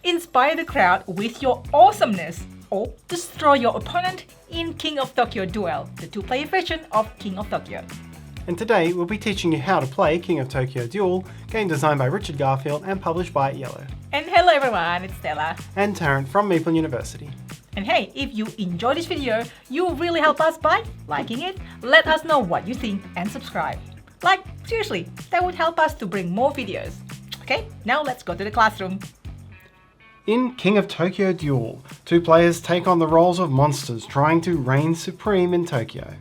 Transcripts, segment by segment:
Inspire the crowd with your awesomeness, or destroy your opponent in King of Tokyo Duel, the two-player version of King of Tokyo. And today we'll be teaching you how to play King of Tokyo Duel, game designed by Richard Garfield and published by Yellow. And hello everyone, it's Stella. And Tarrant from Meeple University. And hey, if you enjoyed this video, you really help us by liking it, let us know what you think, and subscribe. Like, seriously, that would help us to bring more videos. Okay, now let's go to the classroom. In King of Tokyo Duel, two players take on the roles of monsters trying to reign supreme in Tokyo.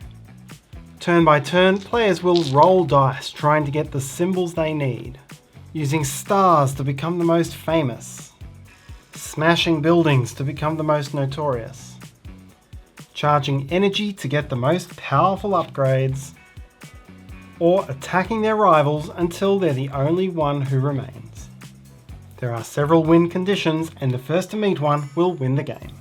Turn by turn, players will roll dice trying to get the symbols they need, using stars to become the most famous, smashing buildings to become the most notorious, charging energy to get the most powerful upgrades, or attacking their rivals until they're the only one who remains. There are several win conditions, and the first to meet one will win the game.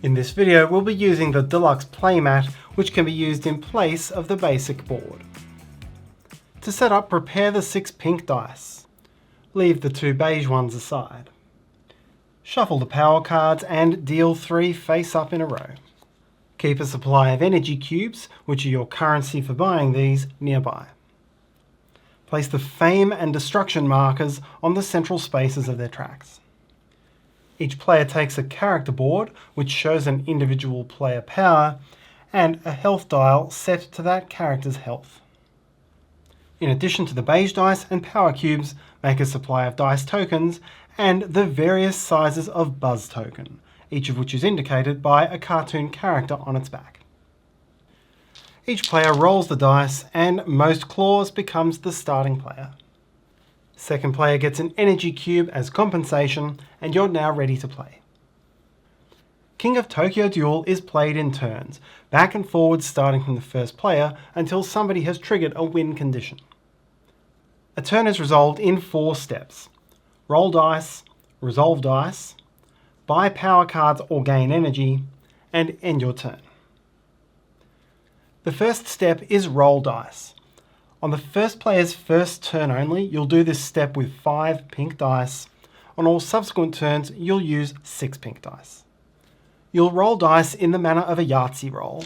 In this video, we'll be using the deluxe playmat, which can be used in place of the basic board. To set up, prepare the 6 pink dice. Leave the 2 beige ones aside. Shuffle the power cards and deal 3 face up in a row. Keep a supply of energy cubes, which are your currency for buying these, nearby. Place the fame and destruction markers on the central spaces of their tracks. Each player takes a character board, which shows an individual player power, and a health dial set to that character's health. In addition to the beige dice and power cubes, make a supply of dice tokens and the various sizes of buzz token, each of which is indicated by a cartoon character on its back. Each player rolls the dice and most claws becomes the starting player. Second player gets an energy cube as compensation, and you're now ready to play. King of Tokyo Duel is played in turns, back and forward starting from the first player until somebody has triggered a win condition. A turn is resolved in 4 steps. Roll dice, resolve dice, buy power cards or gain energy, and end your turn. The first step is roll dice. On the first player's first turn only, you'll do this step with 5 pink dice. On all subsequent turns, you'll use 6 pink dice. You'll roll dice in the manner of a Yahtzee roll.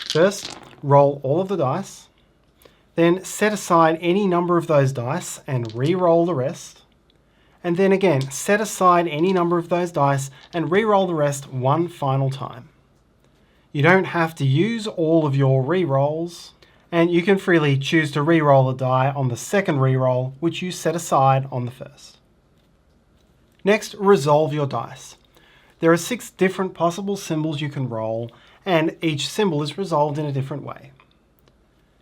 First, roll all of the dice, then set aside any number of those dice and re-roll the rest, and then again set aside any number of those dice and re-roll the rest one final time. You don't have to use all of your re-rolls, and you can freely choose to re-roll the die on the second re-roll, which you set aside on the first. Next, resolve your dice. There are 6 different possible symbols you can roll, and each symbol is resolved in a different way.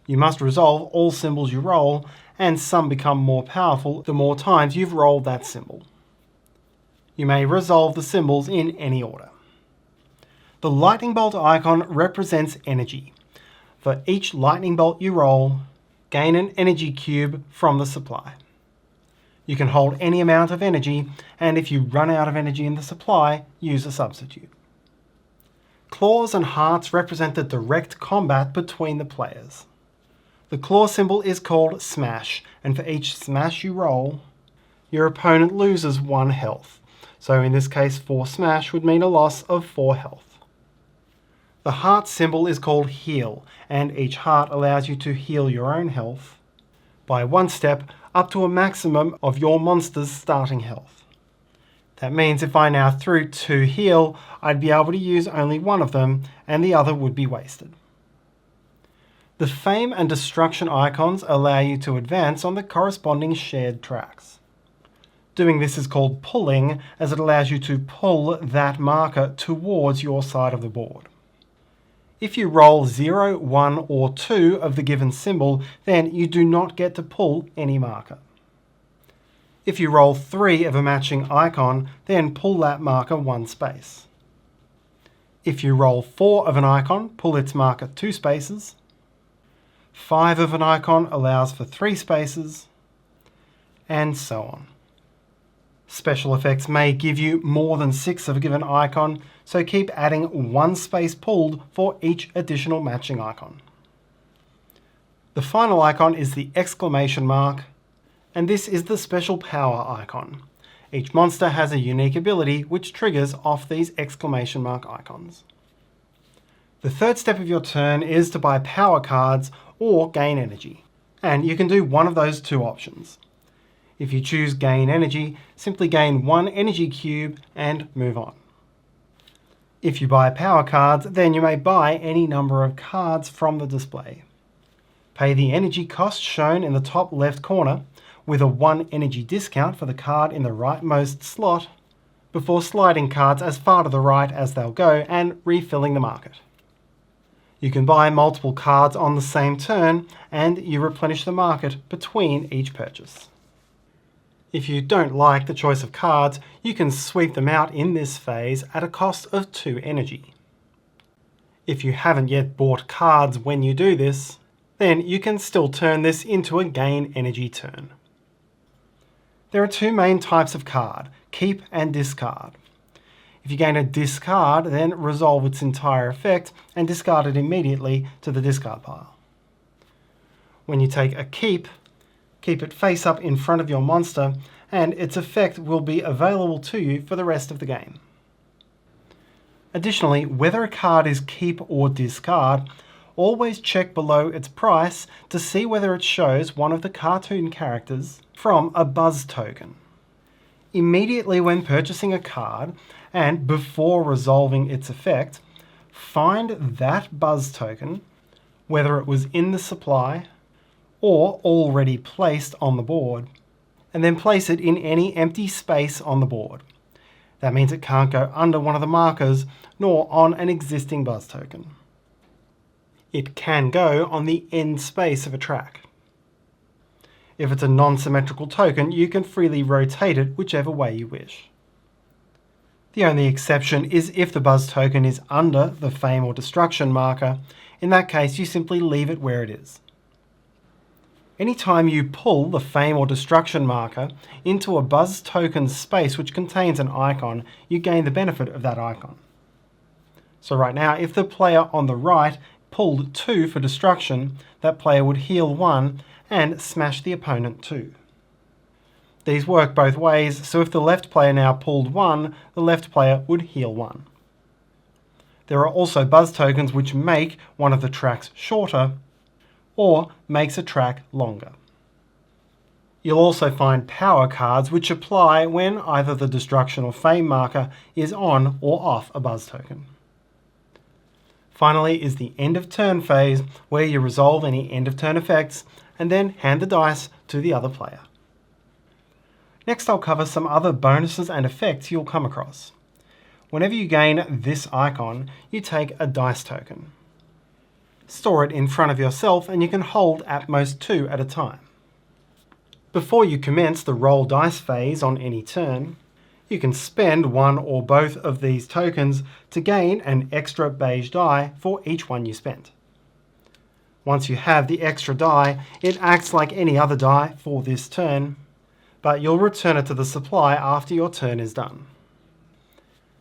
You must resolve all symbols you roll, and some become more powerful the more times you've rolled that symbol. You may resolve the symbols in any order. The lightning bolt icon represents energy. For each lightning bolt you roll, gain an energy cube from the supply. You can hold any amount of energy, and if you run out of energy in the supply, use a substitute. Claws and hearts represent the direct combat between the players. The claw symbol is called smash, and for each smash you roll, your opponent loses 1 health. So in this case, 4 smash would mean a loss of 4 health. The heart symbol is called heal, and each heart allows you to heal your own health by 1 step up to a maximum of your monster's starting health. That means if I now threw 2 heal, I'd be able to use only 1 of them, and the other would be wasted. The fame and destruction icons allow you to advance on the corresponding shared tracks. Doing this is called pulling, as it allows you to pull that marker towards your side of the board. If you roll 0, 1, or 2 of the given symbol, then you do not get to pull any marker. If you roll 3 of a matching icon, then pull that marker 1 space. If you roll 4 of an icon, pull its marker 2 spaces. 5 of an icon allows for 3 spaces, and so on. Special effects may give you more than 6 of a given icon, so keep adding 1 space pulled for each additional matching icon. The final icon is the exclamation mark, and this is the special power icon. Each monster has a unique ability which triggers off these exclamation mark icons. The third step of your turn is to buy power cards or gain energy, and you can do one of those two options. If you choose gain energy, simply gain 1 energy cube and move on. If you buy power cards, then you may buy any number of cards from the display. Pay the energy cost shown in the top left corner with a 1 energy discount for the card in the rightmost slot before sliding cards as far to the right as they'll go and refilling the market. You can buy multiple cards on the same turn and you replenish the market between each purchase. If you don't like the choice of cards, you can sweep them out in this phase at a cost of 2 energy. If you haven't yet bought cards when you do this, then you can still turn this into a gain energy turn. There are 2 main types of card, keep and discard. If you gain a discard, then resolve its entire effect and discard it immediately to the discard pile. When you take a keep it face up in front of your monster and its effect will be available to you for the rest of the game. Additionally, whether a card is keep or discard, always check below its price to see whether it shows one of the cartoon characters from a buzz token. Immediately when purchasing a card and before resolving its effect, find that buzz token, whether it was in the supply or already placed on the board, and then place it in any empty space on the board. That means it can't go under one of the markers nor on an existing buzz token. It can go on the end space of a track. If it's a non-symmetrical token, you can freely rotate it whichever way you wish. The only exception is if the buzz token is under the fame or destruction marker. In that case, you simply leave it where it is. Anytime you pull the fame or destruction marker into a buzz token space which contains an icon, you gain the benefit of that icon. So right now, if the player on the right pulled 2 for destruction, that player would heal 1 and smash the opponent 2. These work both ways, so if the left player now pulled 1, the left player would heal 1. There are also buzz tokens which make one of the tracks shorter or makes a track longer. You'll also find power cards which apply when either the destruction or fame marker is on or off a buzz token. Finally is the end of turn phase, where you resolve any end of turn effects and then hand the dice to the other player. Next I'll cover some other bonuses and effects you'll come across. Whenever you gain this icon, you take a dice token. Store it in front of yourself and you can hold at most 2 at a time. Before you commence the roll dice phase on any turn, you can spend one or both of these tokens to gain an extra beige die for each one you spent. Once you have the extra die, it acts like any other die for this turn, but you'll return it to the supply after your turn is done.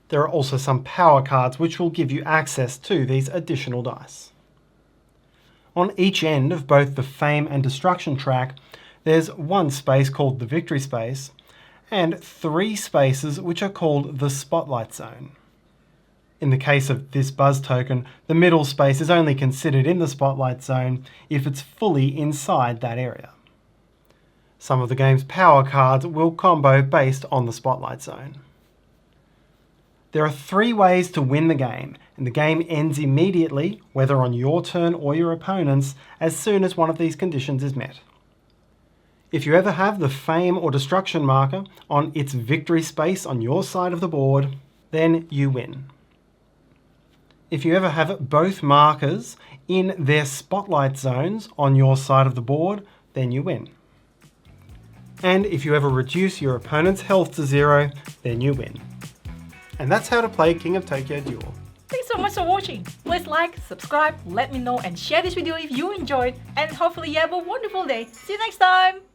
There are also some power cards which will give you access to these additional dice. On each end of both the fame and destruction track, there's one space called the victory space, and 3 spaces which are called the spotlight zone. In the case of this buzz token, the middle space is only considered in the spotlight zone if it's fully inside that area. Some of the game's power cards will combo based on the spotlight zone. There are 3 ways to win the game, and the game ends immediately, whether on your turn or your opponent's, as soon as one of these conditions is met. If you ever have the fame or destruction marker on its victory space on your side of the board, then you win. If you ever have both markers in their spotlight zones on your side of the board, then you win. And if you ever reduce your opponent's health to 0, then you win. And that's how to play King of Tokyo Duel. Thanks so much for watching. Please like, subscribe, let me know and share this video if you enjoyed, and hopefully you have a wonderful day. See you next time!